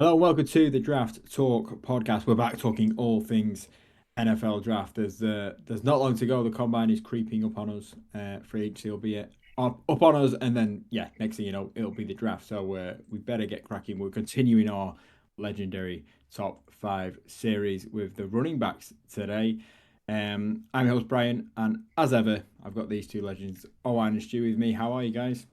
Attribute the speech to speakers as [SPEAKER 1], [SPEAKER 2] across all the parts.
[SPEAKER 1] Hello, welcome to the Draft Talk podcast. We're back talking all things NFL draft. There's not long to go. The combine is creeping up on us. Free agency will be up on us, and then next thing you know, it'll be the draft. So we better get cracking. We're continuing our legendary top five series with the running backs today. I'm your host Brian, and as ever, I've got these two legends, Owen and Stu, with me. How are you guys?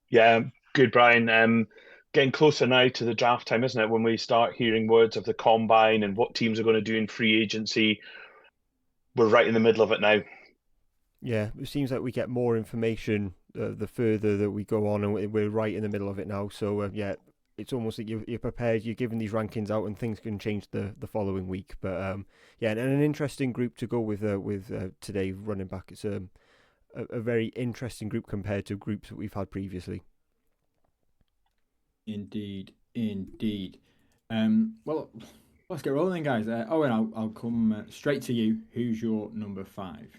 [SPEAKER 2] Yeah, good, Brian. Getting closer now to the draft time, isn't it? When we start hearing words of the combine and what teams are going to do in free agency, we're right in the middle of it now.
[SPEAKER 3] Yeah, it seems like we get more information the further that we go on, and we're right in the middle of it now. So yeah, it's almost like you're prepared. You're giving these rankings out, and things can change the following week. But yeah, and an interesting group to go with today running back. It's a very interesting group compared to groups that we've had previously.
[SPEAKER 1] Indeed, indeed. Well, let's get rolling, guys. Owen, I'll come straight to you. Who's your number five?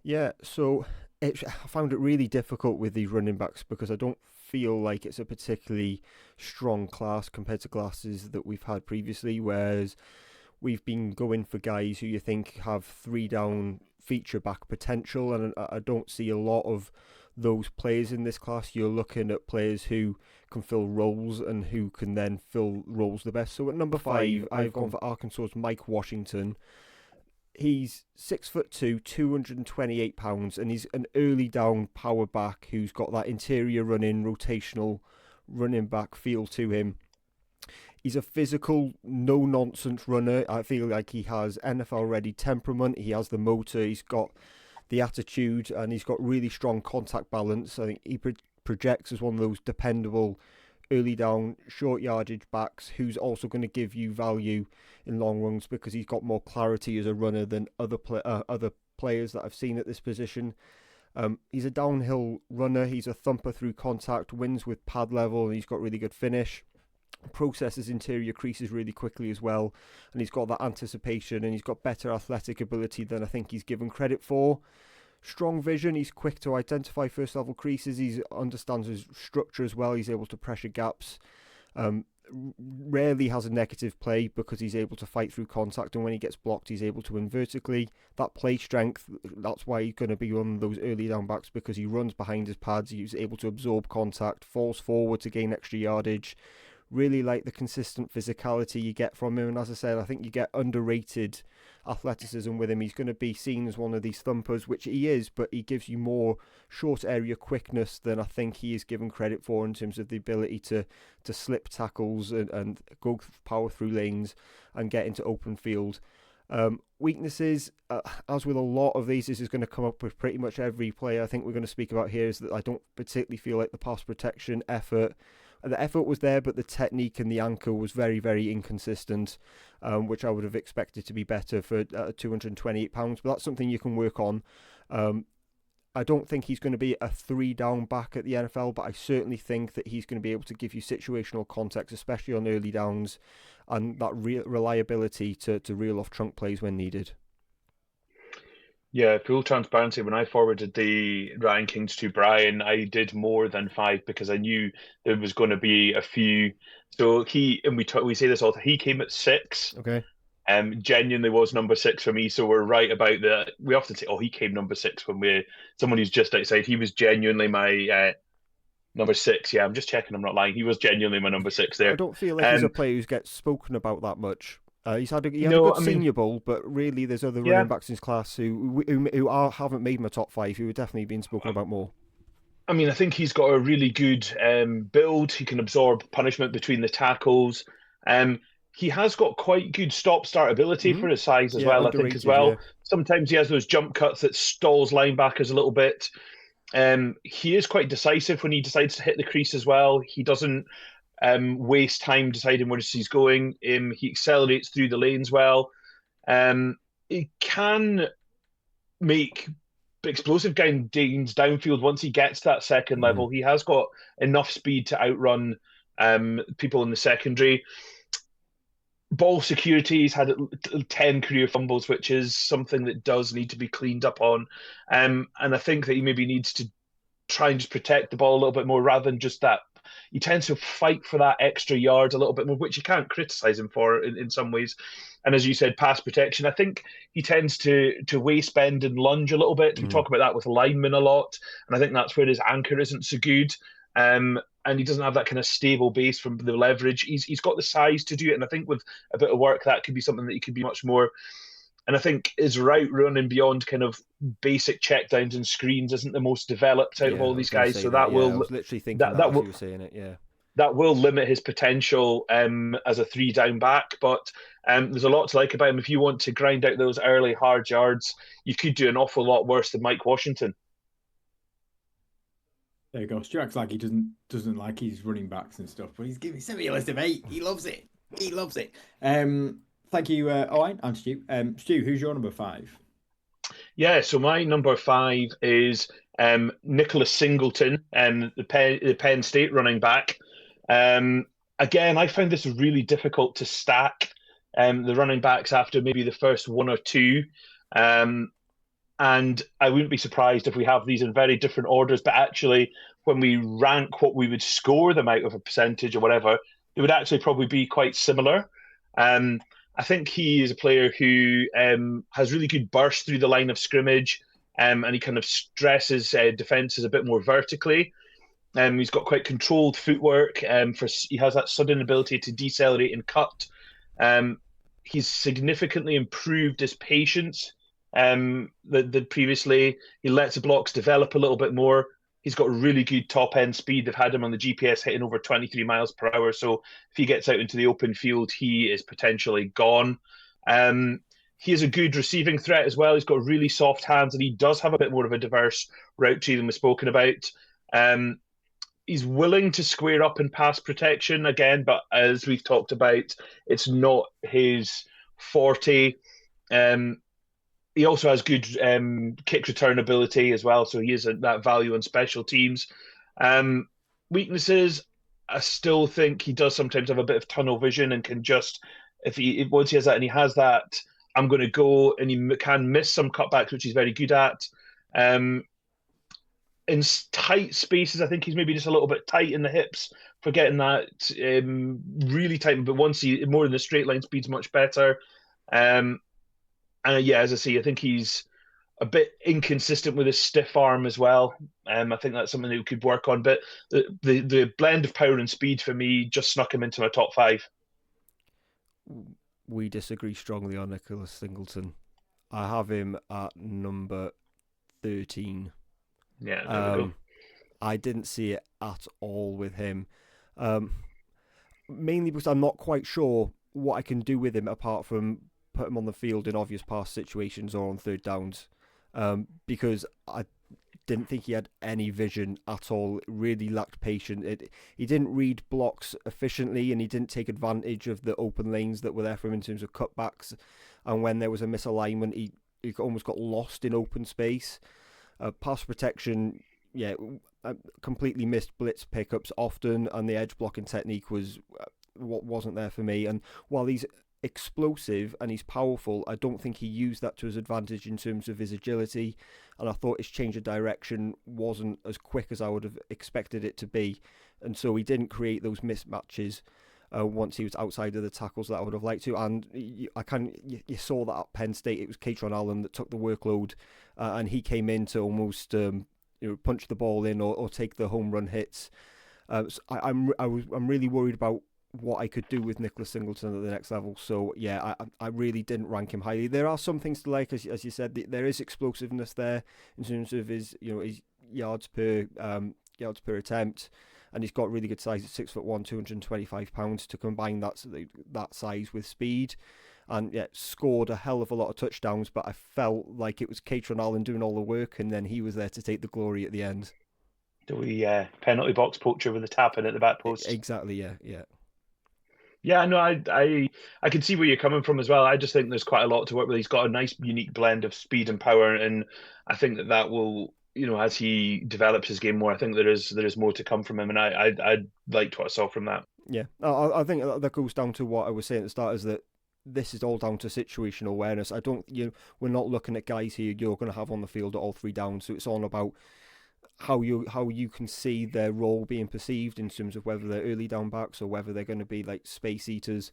[SPEAKER 3] Yeah, so I found it really difficult with these running backs because I don't feel like it's a particularly strong class compared to classes that we've had previously, whereas we've been going for guys who you think have three down feature back potential, and I don't see a lot of those players in this class. You're looking at players who can fill roles and who can then fill roles the best. So at number five, I've gone for Arkansas's Mike Washington. He's 6'2", 228 pounds, and he's an early down power back who's got that interior running, rotational running back feel to him. He's a physical, no nonsense runner. I feel like he has NFL ready temperament. He has the motor. He's got the attitude, and he's got really strong contact balance. I think he projects as one of those dependable early down short yardage backs who's also going to give you value in long runs because he's got more clarity as a runner than other players that I've seen at this position. He's a downhill runner. He's a thumper through contact, wins with pad level, and he's got really good finish. Processes interior creases really quickly as well, and he's got that anticipation, and he's got better athletic ability than I think he's given credit for. Strong vision. He's quick to identify first level creases. He understands his structure as well. He's able to pressure gaps. Um, Rarely has a negative play because he's able to fight through contact, and when he gets blocked, he's able to win vertically. That play strength, that's why he's going to be one of those early down backs, because he runs behind his pads. He's able to absorb contact, falls forward to gain extra yardage. Really like the consistent physicality you get from him, and as I said, I think you get underrated athleticism with him. He's going to be seen as one of these thumpers, which he is, but he gives you more short area quickness than I think he is given credit for in terms of the ability to slip tackles and go power through lanes and get into open field. Weaknesses, as with a lot of these, this is going to come up with pretty much every player I think we're going to speak about here, is that I don't particularly feel like the pass protection effort. The effort was there, but the technique and the anchor was very, very inconsistent, which I would have expected to be better for £228. But that's something you can work on. I don't think he's going to be a three down back at the NFL, but I certainly think that he's going to be able to give you situational context, especially on early downs, and that reliability to reel off trunk plays when needed.
[SPEAKER 2] Yeah, full transparency. When I forwarded the rankings to Brian, I did more than five because I knew there was going to be a few. So we say this all the time. He came at six.
[SPEAKER 3] Okay.
[SPEAKER 2] Genuinely was number six for me. So we're right about that. We often say, "Oh, he came number six," when we're someone who's just outside. He was genuinely my number six. Yeah, I'm just checking. I'm not lying. He was genuinely my number six
[SPEAKER 3] I
[SPEAKER 2] there.
[SPEAKER 3] don't feel like he's a
[SPEAKER 2] Um,
[SPEAKER 3] player who gets spoken about that much. He had a
[SPEAKER 2] no,
[SPEAKER 3] good
[SPEAKER 2] I mean,
[SPEAKER 3] Senior Bowl, but really there's other running
[SPEAKER 2] yeah.
[SPEAKER 3] backs in his class haven't made my top five, who are definitely being spoken about more.
[SPEAKER 2] I mean, I think he's got a really good build. He can absorb punishment between the tackles. Um, he has got quite good stop-start ability
[SPEAKER 3] Mm-hmm.
[SPEAKER 2] for his size as
[SPEAKER 3] Yeah,
[SPEAKER 2] well, I think, as
[SPEAKER 3] underrated. Yeah,
[SPEAKER 2] well. Sometimes he has those jump cuts that stalls linebackers a little bit. He is quite decisive when he decides to hit the crease as well. He doesn't waste time deciding where he's going. He accelerates through the lanes well. He can make explosive gains downfield once he gets that second
[SPEAKER 3] mm-hmm.
[SPEAKER 2] level. He has got enough speed to outrun people in the secondary. Ball security, he's had 10 career fumbles, which is something that does need to be cleaned up on. And I think that he maybe needs to try and just protect the ball a little bit more rather than just that he tends to fight for that extra yard a little bit more, which you can't criticise him for in some ways. And as you said, pass protection, I think he tends to waist bend and lunge a little bit. We talk about that with linemen a lot, and I think that's where his anchor isn't so good. And he doesn't have that kind of stable base from the leverage. He's got the size to do it, and I think with a bit of work, that could be something that he could be much more. And I think his route running beyond kind of basic checkdowns and screens isn't the most developed out of all these guys. So that will
[SPEAKER 3] I was literally thinking that as you were saying it. Yeah,
[SPEAKER 2] that will limit his potential as a 3-down back. But there's a lot to like about him. If you want to grind out those early hard yards, you could do an awful lot worse than Mike Washington.
[SPEAKER 1] There you go. Stu acts like he doesn't like his running backs and stuff, but he's sent me a list of 8. He loves it. He loves it. Thank you, Owen and Stu. Stu, who's your number 5?
[SPEAKER 2] Yeah, so my number 5 is Nicholas Singleton, the Penn State running back. Again, I found this really difficult to stack the running backs after maybe the first 1 or 2. And I wouldn't be surprised if we have these in very different orders, but actually when we rank what we would score them out of a percentage or whatever, it would actually probably be quite similar. I think he is a player who has really good burst through the line of scrimmage, and he kind of stresses defenses a bit more vertically. He's got quite controlled footwork. He has that sudden ability to decelerate and cut. He's significantly improved his patience than previously. He lets the blocks develop a little bit more. He's got really good top-end speed. They've had him on the GPS hitting over 23 miles per hour. So if he gets out into the open field, he is potentially gone. He is a good receiving threat as well. He's got really soft hands, and he does have a bit more of a diverse route tree than we've spoken about. He's willing to square up in pass protection again, but as we've talked about, it's not his forte. He also has good kick return ability as well, so he is that value on special teams. Weaknesses, I still think he does sometimes have a bit of tunnel vision and can just, once he has that and he has that, I'm going to go, and he can miss some cutbacks, which he's very good at. In tight spaces, I think he's maybe just a little bit tight in the hips for getting that really tight, but once more in the straight line speed's much better. Yeah, as I say, I think he's a bit inconsistent with his stiff arm as well. I think that's something that we could work on. But the blend of power and speed for me just snuck him into my top 5.
[SPEAKER 3] We disagree strongly on Nicholas Singleton. I have him at number 13.
[SPEAKER 2] Yeah, there we go.
[SPEAKER 3] I didn't see it at all with him. Mainly because I'm not quite sure what I can do with him apart from put him on the field in obvious pass situations or on 3rd downs, because I didn't think he had any vision at all. It really lacked patience. He didn't read blocks efficiently, and he didn't take advantage of the open lanes that were there for him in terms of cutbacks. And when there was a misalignment, he almost got lost in open space. Pass protection, completely missed blitz pickups often, and the edge blocking technique was what wasn't there for me. And while he's explosive and he's powerful, I don't think he used that to his advantage in terms of his agility, and I thought his change of direction wasn't as quick as I would have expected it to be, and so he didn't create those mismatches once he was outside of the tackles that I would have liked to. And you saw that at Penn State, it was Kaytron Allen that took the workload, and he came in to almost punch the ball in or take the home run hits. So I'm really worried about what I could do with Nicholas Singleton at the next level. So yeah, I really didn't rank him highly. There are some things to like, as you said. There is explosiveness there in terms of his yards per attempt, and he's got really good size at 6'1", 225 pounds to combine that size with speed. And yeah, scored a hell of a lot of touchdowns, but I felt like it was Kaytron Allen doing all the work, and then he was there to take the glory at the end.
[SPEAKER 2] The penalty box poacher with the tap in at the back post.
[SPEAKER 3] Exactly, yeah.
[SPEAKER 2] Yeah, no, I can see where you're coming from as well. I just think there's quite a lot to work with. He's got a nice, unique blend of speed and power, and I think that will, as he develops his game more, I think there is more to come from him, and I liked what I saw from that.
[SPEAKER 3] Yeah, I think that goes down to what I was saying at the start, is that this is all down to situational awareness. We're not looking at guys here you're going to have on the field at all 3 downs, so it's all about how you can see their role being perceived in terms of whether they're early down backs or whether they're going to be like space eaters.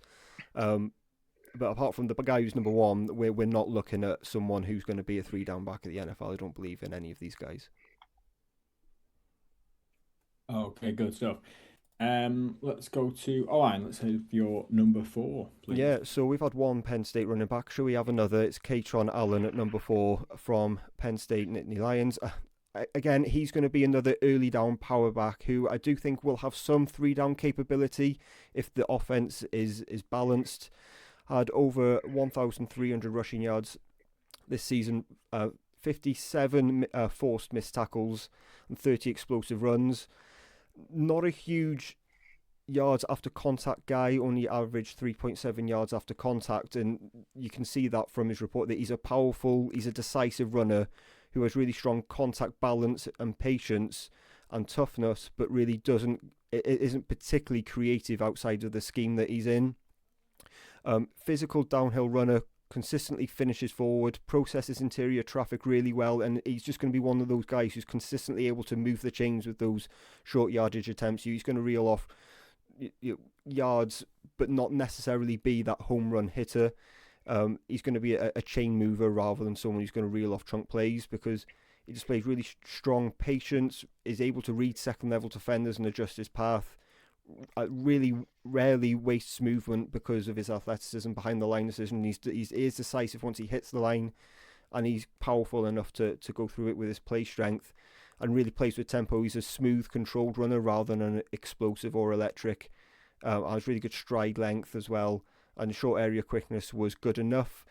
[SPEAKER 3] But apart from the guy who's number one, we're not looking at someone who's going to be a 3 down back at the NFL. I don't believe in any of these guys.
[SPEAKER 1] Okay, good stuff. Let's go to Owen. Let's have your number 4, please.
[SPEAKER 3] Yeah, so we've had one Penn State running back. Shall we have another? It's Kaytron Allen at number 4 from Penn State Nittany Lions. Again, he's going to be another early down power back who I do think will have some 3 down capability if the offense is balanced. Had over 1,300 rushing yards this season, 57 forced missed tackles, and 30 explosive runs. Not a huge yards after contact guy, only averaged 3.7 yards after contact, and you can see that from his report that he's a decisive runner who has really strong contact balance and patience and toughness, but really isn't particularly creative outside of the scheme that he's in. Physical downhill runner, consistently finishes forward, processes interior traffic really well, and he's just going to be one of those guys who's consistently able to move the chains with those short yardage attempts. He's going to reel off yards, but not necessarily be that home run hitter. He's going to be a chain mover rather than someone who's going to reel off chunk plays, because he displays really strong patience, is able to read second level defenders and adjust his path. Really rarely wastes movement because of his athleticism behind the line decision. He is decisive once he hits the line, and he's powerful enough to go through it with his play strength, and really plays with tempo. He's a smooth, controlled runner rather than an explosive or electric. Has really good stride length as well, and short area quickness was good enough.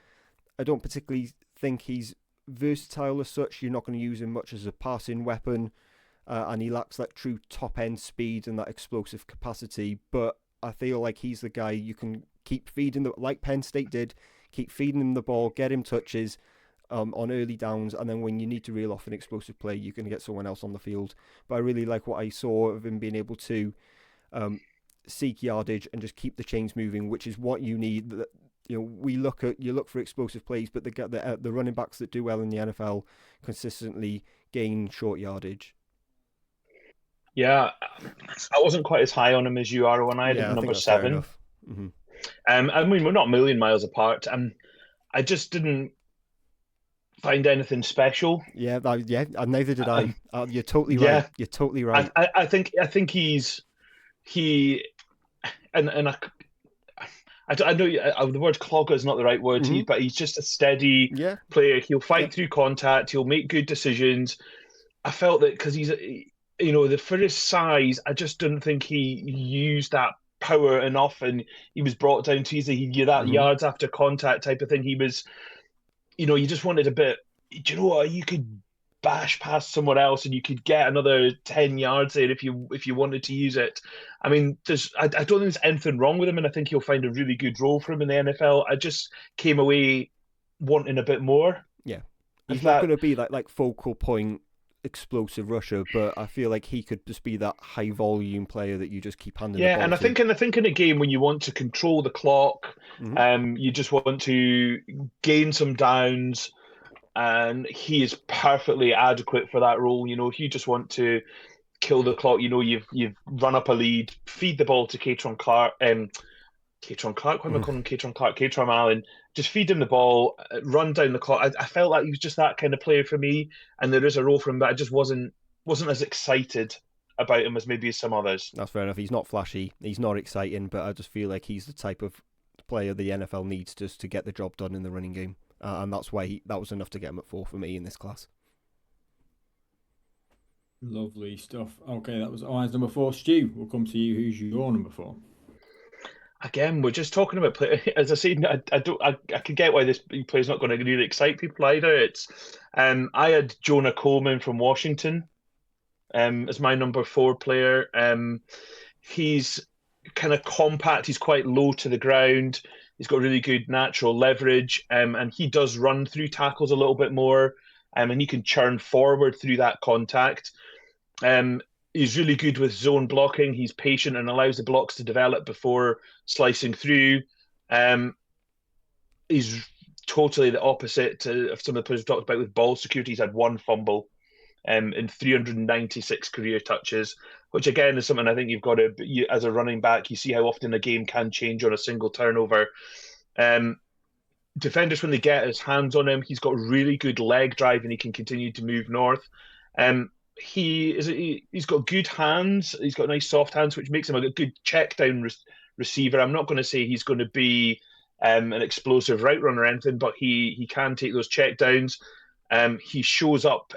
[SPEAKER 3] I don't particularly think he's versatile as such. You're not going to use him much as a passing weapon. And he lacks that true top-end speed and that explosive capacity. But I feel like he's the guy you can keep feeding, like Penn State did, keep feeding him the ball, get him touches on early downs, and then when you need to reel off an explosive play, you can get someone else on the field. But I really like what I saw of him being able to seek yardage and just keep the chains moving, which is what you need. You look for explosive plays, but the running backs that do well in the NFL consistently gain short yardage.
[SPEAKER 2] Yeah, I wasn't quite as high on him as you are when I had him number 7.
[SPEAKER 3] Mm-hmm.
[SPEAKER 2] I mean, we're not a million miles apart. I just didn't find anything special.
[SPEAKER 3] Yeah, neither did I. You're totally right.
[SPEAKER 2] Yeah,
[SPEAKER 3] you're totally right.
[SPEAKER 2] I think I know the word clogger is not the right word,
[SPEAKER 3] Mm-hmm.
[SPEAKER 2] but he's just a steady player. He'll fight through contact. He'll make good decisions. I felt that because he's for his size, I just didn't think he used that power enough, and he was brought down too easily. He did that yards after contact type of thing. He was, you just wanted a bit. Do you know what? You could bash past someone else, and you could get another 10 yards there if you wanted to use it. I mean, I don't think there's anything wrong with him, and I think he'll find a really good role for him in the NFL. I just came away wanting a bit more.
[SPEAKER 3] Yeah, he's not going to be like focal point explosive rusher, but I feel like he could just be that high volume player that you just keep handing the ball
[SPEAKER 2] and
[SPEAKER 3] to.
[SPEAKER 2] I think in a game when you want to control the clock, you just want to gain some downs, and he is perfectly adequate for that role. If you just want to kill the clock, you've run up a lead, feed the ball to Kaytron Clark. Kaytron Clark? Why am I calling him Kaytron Clark? Kaytron Allen. Just feed him the ball, run down the clock. I felt like he was just that kind of player for me, and there is a role for him, but I just wasn't as excited about him as maybe some others.
[SPEAKER 3] That's fair enough. He's not flashy, he's not exciting, but I just feel like he's the type of player the NFL needs just to get the job done in the running game, and that's why that was enough to get him at 4 for me in this class.
[SPEAKER 1] Lovely stuff. Okay, that was Owen's number 4. Stu, we'll come to you. Who's your number 4?
[SPEAKER 2] Again, we're just talking about play. As I said, I can get why this player's not going to really excite people either. It's I had Jonah Coleman from Washington as my number 4 player. He's kind of compact. He's quite low to the ground. He's got really good natural leverage, and he does run through tackles a little bit more, and he can churn forward through that contact. He's really good with zone blocking. He's patient and allows the blocks to develop before slicing through. He's totally the opposite of some of the players we talked about with ball security. He's had 1 fumble in 396 career touches, which again is something I think you've got to, as a running back, you see how often a game can change on a single turnover. Defenders, when they get his hands on him, he's got really good leg drive and he can continue to move north. He's got good hands. He's got nice soft hands, which makes him a good check down receiver. I'm not going to say he's going to be an explosive route runner or anything, but he can take those check downs. He shows up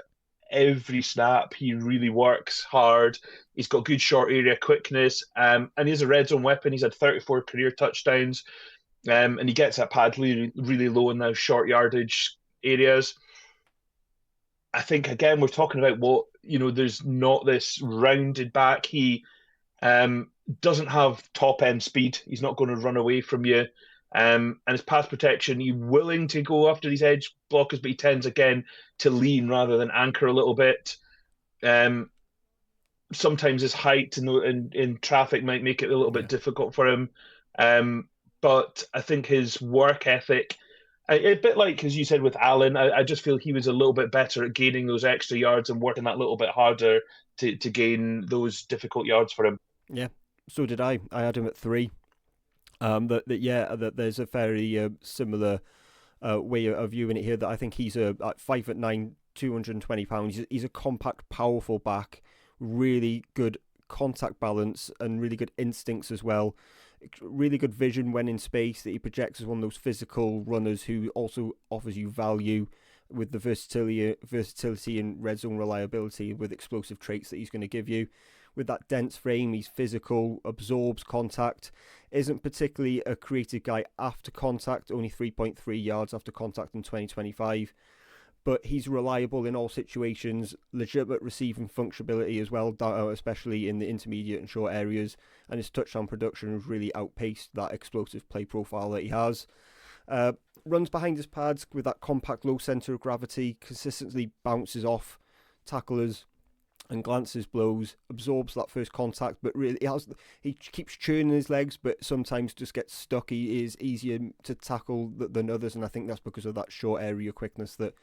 [SPEAKER 2] every snap. He really works hard. He's got good short area quickness, and he's a red zone weapon. He's had 34 career touchdowns, and he gets that pad really, really low in those short yardage areas. I think, again, we're talking about there's not this rounded back. He doesn't have top end speed. He's not going to run away from you. And his pass protection, he's willing to go after these edge blockers, but he tends, again, to lean rather than anchor a little bit. Sometimes his height in traffic might make it a little bit difficult for him. But I think his work ethic, a bit like, as you said, with Allen, I just feel he was a little bit better at gaining those extra yards and working that little bit harder to gain those difficult yards for him.
[SPEAKER 3] Yeah, so did I. I had him at 3. That there's a very similar way of viewing it here. That I think he's at 5'9", 220 pounds. He's a compact, powerful back, really good contact balance and really good instincts as well. Really good vision when in space. That he projects as one of those physical runners who also offers you value with the versatility and red zone reliability with explosive traits that he's going to give you. With that dense frame, he's physical, absorbs contact, isn't particularly a creative guy after contact, only 3.3 yards after contact in 2025. But he's reliable in all situations, legitimate receiving functionality as well, especially in the intermediate and short areas. And his touchdown production has really outpaced that explosive play profile that he has. Runs behind his pads with that compact low centre of gravity, consistently bounces off tacklers and glances blows, absorbs that first contact, but really he keeps churning his legs, but sometimes just gets stuck. He is easier to tackle than others, and I think that's because of that short area quickness that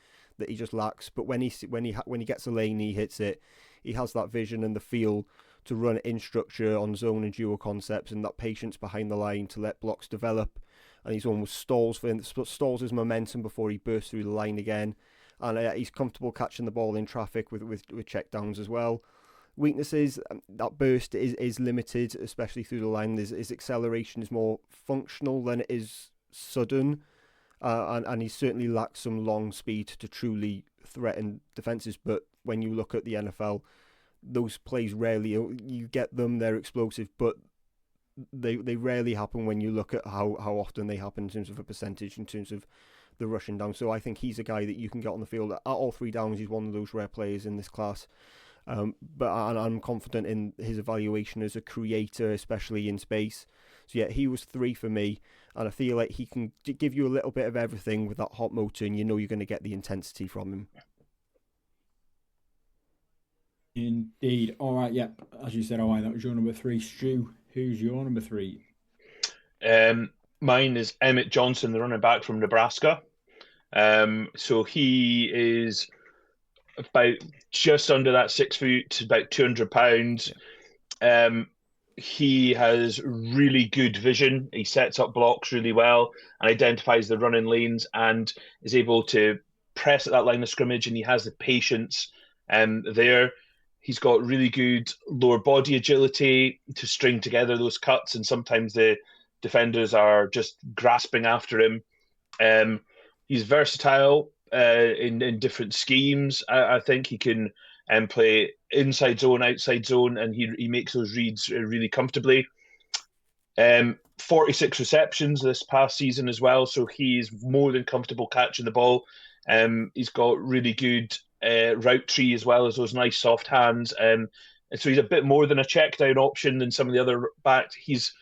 [SPEAKER 3] he just lacks. But when he gets a lane, he hits it. He has that vision and the feel to run in structure on zone and duo concepts, and that patience behind the line to let blocks develop. And he's almost stalls his momentum before he bursts through the line again. And he's comfortable catching the ball in traffic with checkdowns as well. Weaknesses, that burst is limited, especially through the line. His acceleration is more functional than it is sudden. And he certainly lacks some long speed to truly threaten defences. But when you look at the NFL, those plays rarely, you get them, they're explosive, but they rarely happen when you look at how often they happen in terms of a percentage, in terms of the rushing down. So I think he's a guy that you can get on the field at all 3 downs. He's one of those rare players in this class. But I'm confident in his evaluation as a creator, especially in space. So yeah, he was 3 for me, and I feel like he can give you a little bit of everything with that hot motor, and you know you're going to get the intensity from him.
[SPEAKER 1] Indeed. All right, yeah. As you said, that was your number 3. Stu, who's your number 3?
[SPEAKER 2] Mine is Emett Johnson, the running back from Nebraska. So he is about just under that 6 foot, about 200 pounds. He has really good vision. He sets up blocks really well and identifies the running lanes and is able to press at that line of scrimmage, and he has the patience there. He's got really good lower body agility to string together those cuts, and sometimes the defenders are just grasping after him. He's versatile in different schemes. I think he can play inside zone, outside zone, and he makes those reads really comfortably. 46 receptions this past season as well, so he's more than comfortable catching the ball. He's got really good route tree as well as those nice soft hands. And so he's a bit more than a check down option than some of the other backs. He's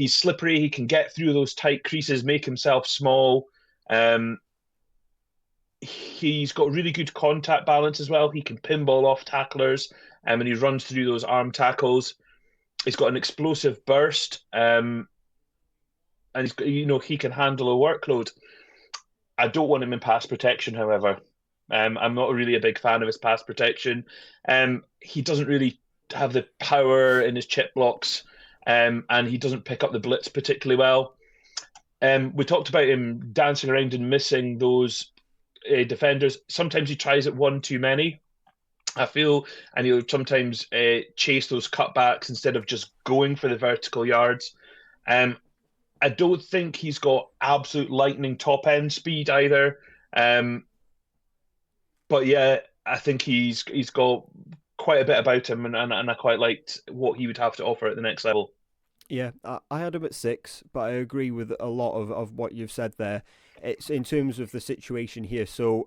[SPEAKER 2] slippery. He can get through those tight creases, make himself small. He's got really good contact balance as well. He can pinball off tacklers, and he runs through those arm tackles. He's got an explosive burst, and he can handle a workload. I don't want him in pass protection, however. I'm not really a big fan of his pass protection. He doesn't really have the power in his chip blocks, and he doesn't pick up the blitz particularly well. We talked about him dancing around and missing those defenders. Sometimes he tries it one too many, I feel, and he'll sometimes chase those cutbacks instead of just going for the vertical yards. Um, I don't think he's got absolute lightning top end speed either. Um, but yeah, I think he's got quite a bit about him, and I quite liked what he would have to offer at the next level.
[SPEAKER 3] Yeah, I had him at 6, but I agree with a lot of what you've said there. It's in terms of the situation here. So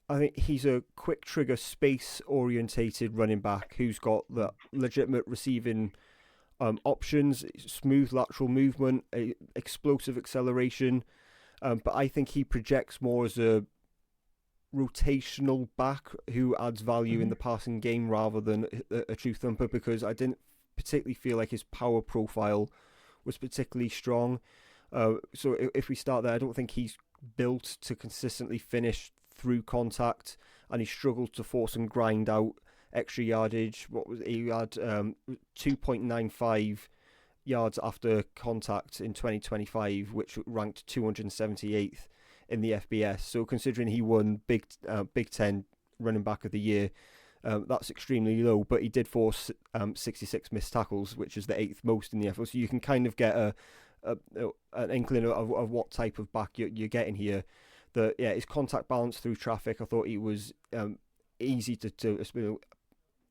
[SPEAKER 3] I think he's a quick trigger, space orientated running back who's got the legitimate receiving options, smooth lateral movement, explosive acceleration. But I think he projects more as a rotational back who adds value in the passing game rather than a true thumper, because I didn't particularly feel like his power profile was particularly strong. So if we start there, I don't think he's built to consistently finish through contact, and he struggled to force and grind out extra yardage. He had 2.95 yards after contact in 2025, which ranked 278th in the FBS. So considering he won Big Ten Running Back of the Year, that's extremely low. But he did force 66 missed tackles, which is the 8th most in the NFL. So you can kind of get an inkling of what type of back you're getting here. His contact balance through traffic, I thought he was easy to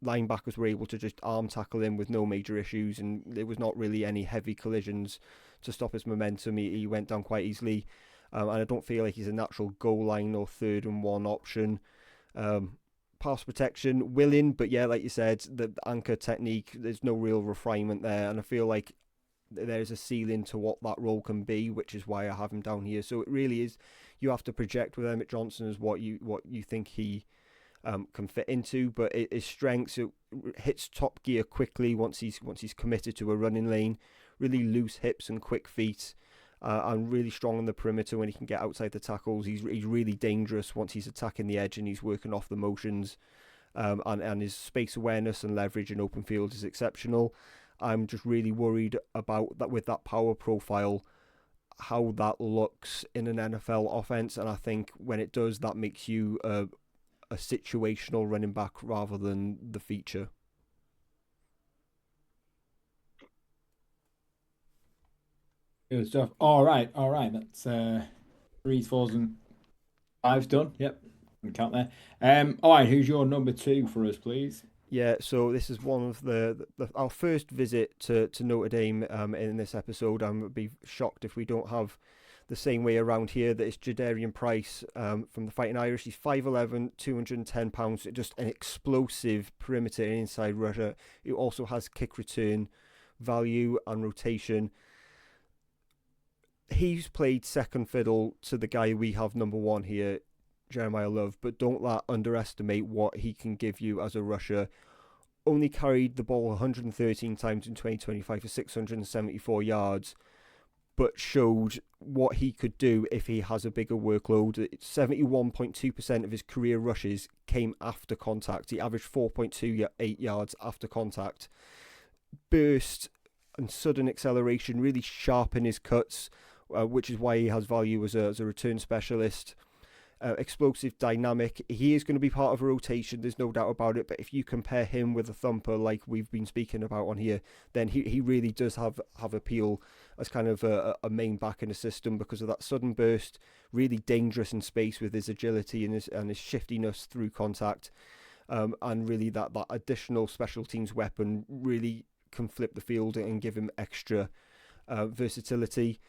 [SPEAKER 3] linebackers were able to just arm tackle him with no major issues, and there was not really any heavy collisions to stop his momentum. He went down quite easily, and I don't feel like he's a natural goal line or 3rd and 1 option. Pass protection, willing, but yeah, like you said, the anchor technique, there's no real refinement there, and I feel like there's a ceiling to what that role can be, which is why I have him down here. So it really is, you have to project with Emett Johnson as what you think he can fit into, but his strengths, it hits top gear quickly once he's committed to a running lane, really loose hips and quick feet, and really strong on the perimeter when he can get outside the tackles. He's really dangerous once he's attacking the edge and he's working off the motions, and his space awareness and leverage in open field is exceptional. I'm just really worried about that with that power profile, how that looks in an NFL offense, and I think when it does, that makes you a situational running back rather than the feature.
[SPEAKER 1] Good stuff. All right. That's 3s, 4s, and 5s done. Yep, count there. All right. Who's your number 2 for us, please?
[SPEAKER 3] Yeah, so this is one of our first visit to Notre Dame in this episode. I would be shocked if we don't have the same way around here. That is Jadarian Price from the Fighting Irish. He's 5'11", 210 pounds, just an explosive perimeter and inside rusher. He also has kick return value and rotation. He's played second fiddle to the guy we have number 1 here, Jeremiyah Love, but don't underestimate what he can give you as a rusher. Only carried the ball 113 times in 2025 for 674 yards, but showed what he could do if he has a bigger workload. 71.2% of his career rushes came after contact. He averaged 4.28 yards after contact. Burst and sudden acceleration, really sharp in his cuts, which is why he has value as a return specialist. Explosive, dynamic. He is going to be part of a rotation, there's no doubt about it, but if you compare him with a thumper like we've been speaking about on here, then he really does have appeal as kind of a main back in the system because of that sudden burst, really dangerous in space with his agility and his shiftiness through contact, and really that additional special teams weapon really can flip the field and give him extra versatility.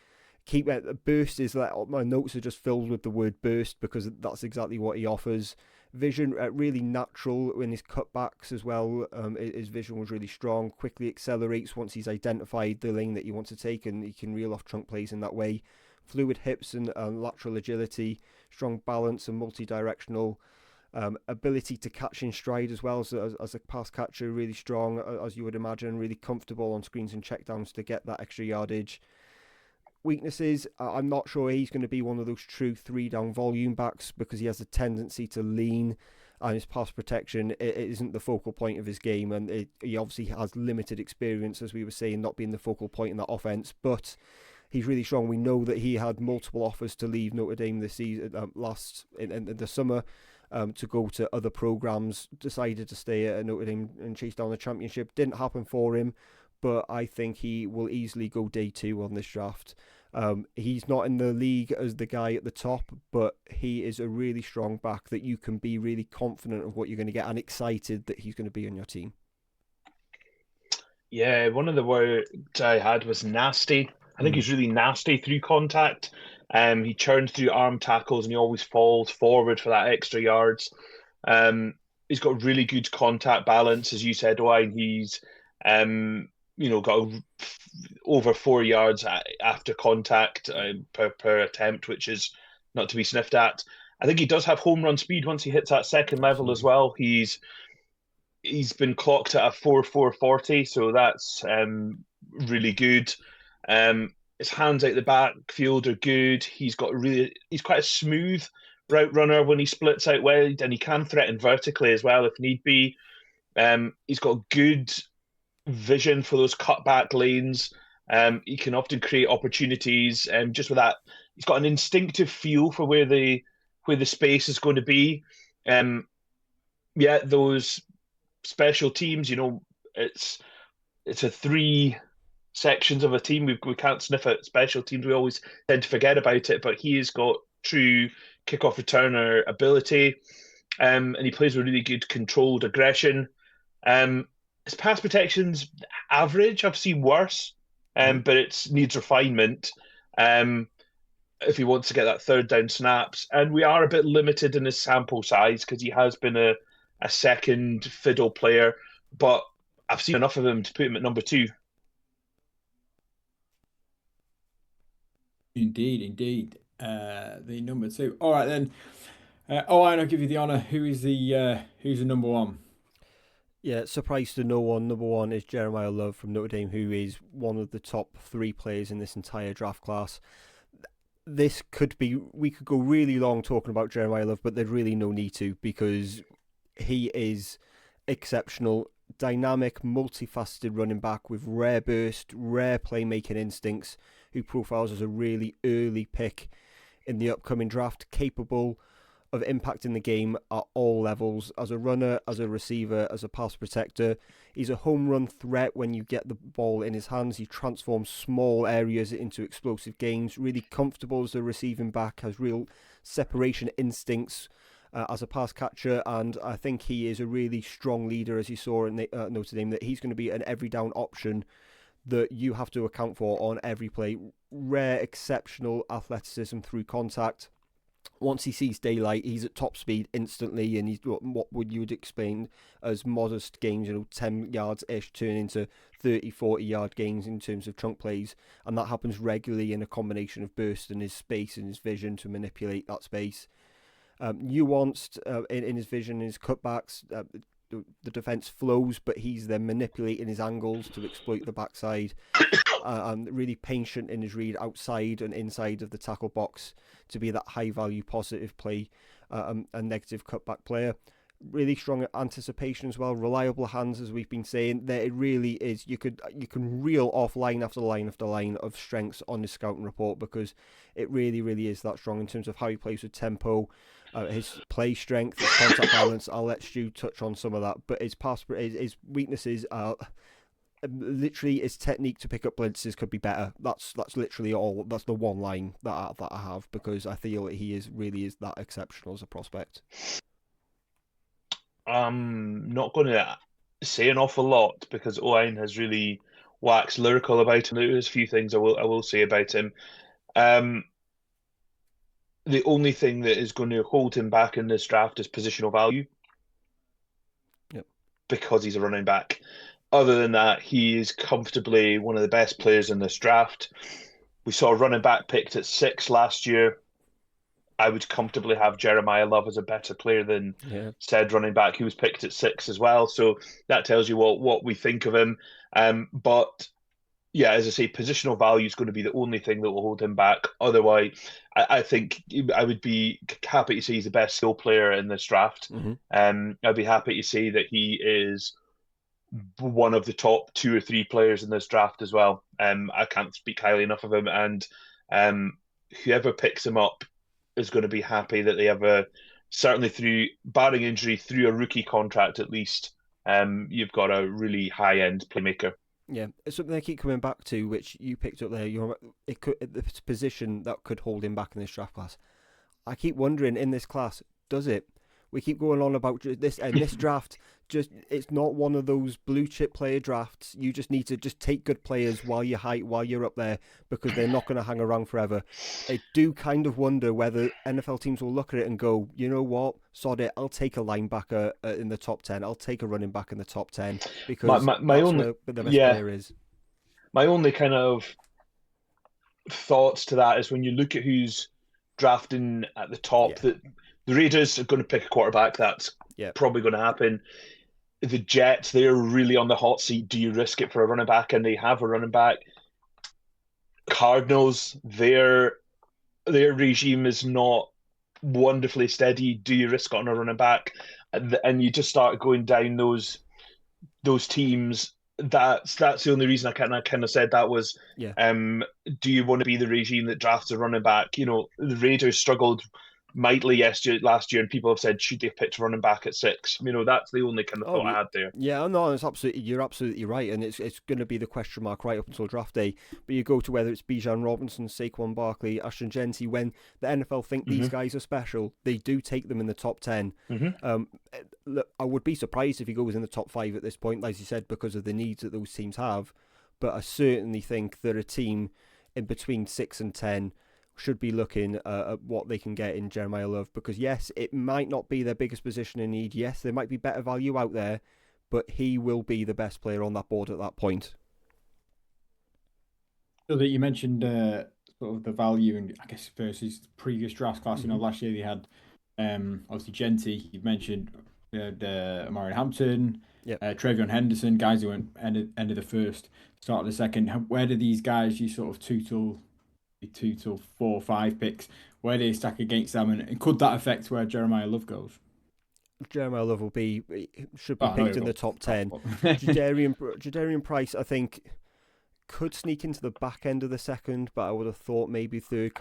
[SPEAKER 3] Burst is like, my notes are just filled with the word burst because that's exactly what he offers. Vision, really natural in his cutbacks as well. His vision was really strong. Quickly accelerates once he's identified the lane that he wants to take, and he can reel off trunk plays in that way. Fluid hips and lateral agility, strong balance and multi-directional. Ability to catch in stride as well as a pass catcher, really strong as you would imagine. Really comfortable on screens and checkdowns to get that extra yardage. Weaknesses, I'm not sure he's going to be one of those true 3-down volume backs because he has a tendency to lean, and his pass protection it isn't the focal point of his game, and he obviously has limited experience, as we were saying, not being the focal point in that offense, but he's really strong. We know that he had multiple offers to leave Notre Dame this season, in the summer, to go to other programs, decided to stay at Notre Dame and chase down the championship. Didn't happen for him, but I think he will easily go day 2 on this draft. He's not in the league as the guy at the top, but he is a really strong back that you can be really confident of what you're going to get and excited that he's going to be on your team.
[SPEAKER 2] Yeah, one of the words I had was nasty. I think he's really nasty through contact. He churns through arm tackles and he always falls forward for that extra yards. He's got really good contact balance, as you said, Owain. He's got over 4 yards after contact per attempt, which is not to be sniffed at. I think he does have home run speed once he hits that second level as well. He's been clocked at a 4.40, so that's really good. His hands out the backfield are good. He's quite a smooth route runner when he splits out wide, and he can threaten vertically as well if need be. He's got good vision for those cutback lanes. He can often create opportunities. Just with that, he's got an instinctive feel for where the space is going to be. Those special teams, it's a 3 sections of a team. We can't sniff at special teams. We always tend to forget about it, but he has got true kickoff returner ability, and he plays with really good controlled aggression. His pass protection's average. I've seen worse, but it needs refinement if he wants to get that third down snaps. And we are a bit limited in his sample size because he has been a second fiddle player, but I've seen enough of him to put him at number 2.
[SPEAKER 1] Indeed. The number 2. All right then. I'll give you the honour. Who's the number 1?
[SPEAKER 3] Yeah, surprise to no one. Number 1 is Jeremiyah Love from Notre Dame, who is one of the top 3 players in this entire draft class. We could go really long talking about Jeremiyah Love, but there's really no need to, because he is exceptional, dynamic, multifaceted running back with rare burst, rare playmaking instincts, who profiles as a really early pick in the upcoming draft, capable of impacting the game at all levels, as a runner, as a receiver, as a pass protector. He's a home run threat when you get the ball in his hands. He transforms small areas into explosive gains, really comfortable as a receiving back, has real separation instincts as a pass catcher, and I think he is a really strong leader, as you saw in Notre Dame, that he's going to be an every down option that you have to account for on every play. Rare, exceptional athleticism through contact. Once he sees daylight, he's at top speed instantly, and he's what you would explain as modest gains, 10 yards-ish, turn into 30, 40-yard gains in terms of chunk plays, and that happens regularly in a combination of burst and his space and his vision to manipulate that space. Nuanced in his vision, his cutbacks, the defense flows, but he's then manipulating his angles to exploit the backside, and really patient in his read outside and inside of the tackle box to be that high value positive play and negative cutback player. Really strong anticipation as well, reliable hands, as we've been saying. There it really is. You can reel off line after line after line of strengths on his scouting report, because it really is that strong in terms of how he plays with tempo, his play strength, his contact balance. I'll let Stu touch on some of that, but his weaknesses are literally his technique to pick up blitzes could be better. That's literally all. That's the one line that I have, because I feel that he really is that exceptional as a prospect.
[SPEAKER 2] I'm not going to say an awful lot because Owain has really waxed lyrical about him. There's a few things I will say about him. The only thing that is going to hold him back in this draft is positional value.
[SPEAKER 3] Yep.
[SPEAKER 2] Because he's a running back. Other than that, he is comfortably one of the best players in this draft. We saw a running back picked at 6 last year. I would comfortably have Jeremiyah Love as a better player than said running back who was picked at 6 as well. So that tells you what we think of him. But yeah, as I say, positional value is going to be the only thing that will hold him back. Otherwise, I think I would be happy to say he's the best skill player in this draft.
[SPEAKER 3] Mm-hmm.
[SPEAKER 2] I'd be happy to say that he is one of the top 2 or 3 players in this draft as well. I can't speak highly enough of him, and whoever picks him up is going to be happy that they have certainly through barring injury through a rookie contract at least. You've got a really high end playmaker.
[SPEAKER 3] Yeah, it's something I keep coming back to, which you picked up there. It could the position that could hold him back in this draft class. I keep wondering in this class, does it? We keep going on about this, and this draft it's not one of those blue chip player drafts. You just need to just take good players while you're up there, because they're not going to hang around forever. I do kind of wonder whether NFL teams will look at it and go, you know what, sod it, I'll take a linebacker in the top 10. I'll take a running back in the top 10 because
[SPEAKER 2] My
[SPEAKER 3] that's
[SPEAKER 2] only
[SPEAKER 3] where the best player is.
[SPEAKER 2] my only kind of thoughts to that is when you look at who's drafting at the top, that the Raiders are going to pick a quarterback. That's probably going to happen. The Jets, they're really on the hot seat. Do you risk it for a running back? And they have a running back. Cardinals, their regime is not wonderfully steady. Do you risk it on a running back? And you just start going down those teams. That's the only reason I kind of said that was, do you want to be the regime that drafts a running back? You know, the Raiders struggled mightily last year, and people have said, should they have picked running back at 6? You know, that's the only kind of thought I had there.
[SPEAKER 3] Yeah, no, you're absolutely right, and it's going to be the question mark right up until draft day. But you go to whether it's Bijan Robinson, Saquon Barkley, Ashton Jeanty, when the NFL think these guys are special, they do take them in the top 10. Look, I would be surprised if he goes in the top 5 at this point, as you said, because of the needs that those teams have. But I certainly think that a team in between 6 and 10 should be looking at what they can get in Jeremiyah Love, because yes, it might not be their biggest position in need. Yes, there might be better value out there, but he will be the best player on that board at that point.
[SPEAKER 1] So that you mentioned sort of the value, and I guess versus previous draft class. You know, last year they had obviously Jeanty. You mentioned Amari Hampton, Travion Henderson, guys who went end of the first, start of the second. Where do these guys, you sort of 2 till 4, 5 picks, where they stack against them, and could that affect where Jeremiyah Love goes?
[SPEAKER 3] Jeremiyah Love should be picked in the top 10. Jadarian Price, I think, could sneak into the back end of the second, but I would have thought maybe third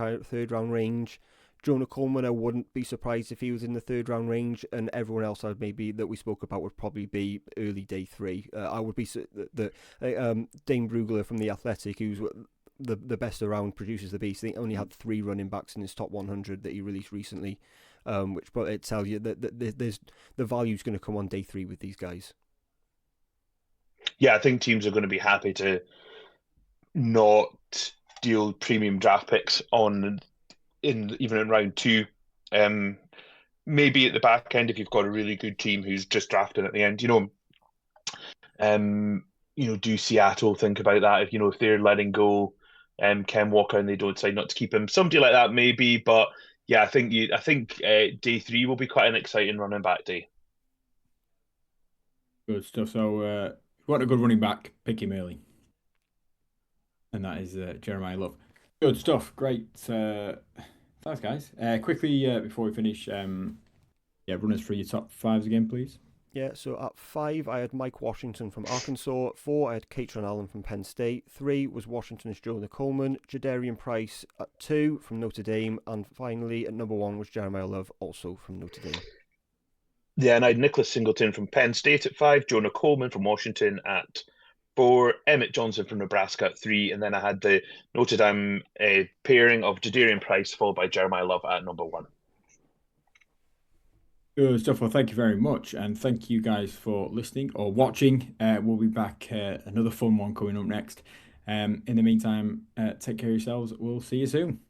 [SPEAKER 3] round range. Jonah Coleman, I wouldn't be surprised if he was in the 3rd round range, and everyone else that we spoke about would probably be early day 3. I would be Dane Brugler from The Athletic, who's the best around, produces the beast. I think he only had 3 running backs in his top 100 that he released recently, which it tells you that there's the value's going to come on day 3 with these guys.
[SPEAKER 2] Yeah, I think teams are going to be happy to not deal premium draft picks even in round 2. Maybe at the back end if you've got a really good team who's just drafting at the end. Do Seattle think about that? If they're letting go Ken Walker and they don't decide not to keep him, somebody like that maybe. But yeah, I think day 3 will be quite an exciting running back day.
[SPEAKER 1] Good stuff. So if you want a good running back, pick him early, and that is Jeremiyah Love. Good stuff. Great. Thanks, guys. Quickly before we finish, run us through your top 5s again, please.
[SPEAKER 3] Yeah, so at 5, I had Mike Washington from Arkansas. 4, I had Kaytron Allen from Penn State. 3 was Washington's Jonah Coleman. Jadarian Price at 2 from Notre Dame. And finally, at number 1 was Jeremiyah Love, also from Notre Dame.
[SPEAKER 2] Yeah, and I had Nicholas Singleton from Penn State at 5, Jonah Coleman from Washington at 4, Emett Johnson from Nebraska at 3, and then I had the Notre Dame pairing of Jadarian Price followed by Jeremiyah Love at number 1.
[SPEAKER 1] Good stuff. Well, thank you very much, and thank you guys for listening or watching. We'll be back, another fun one coming up next. In the meantime, take care of yourselves. We'll see you soon.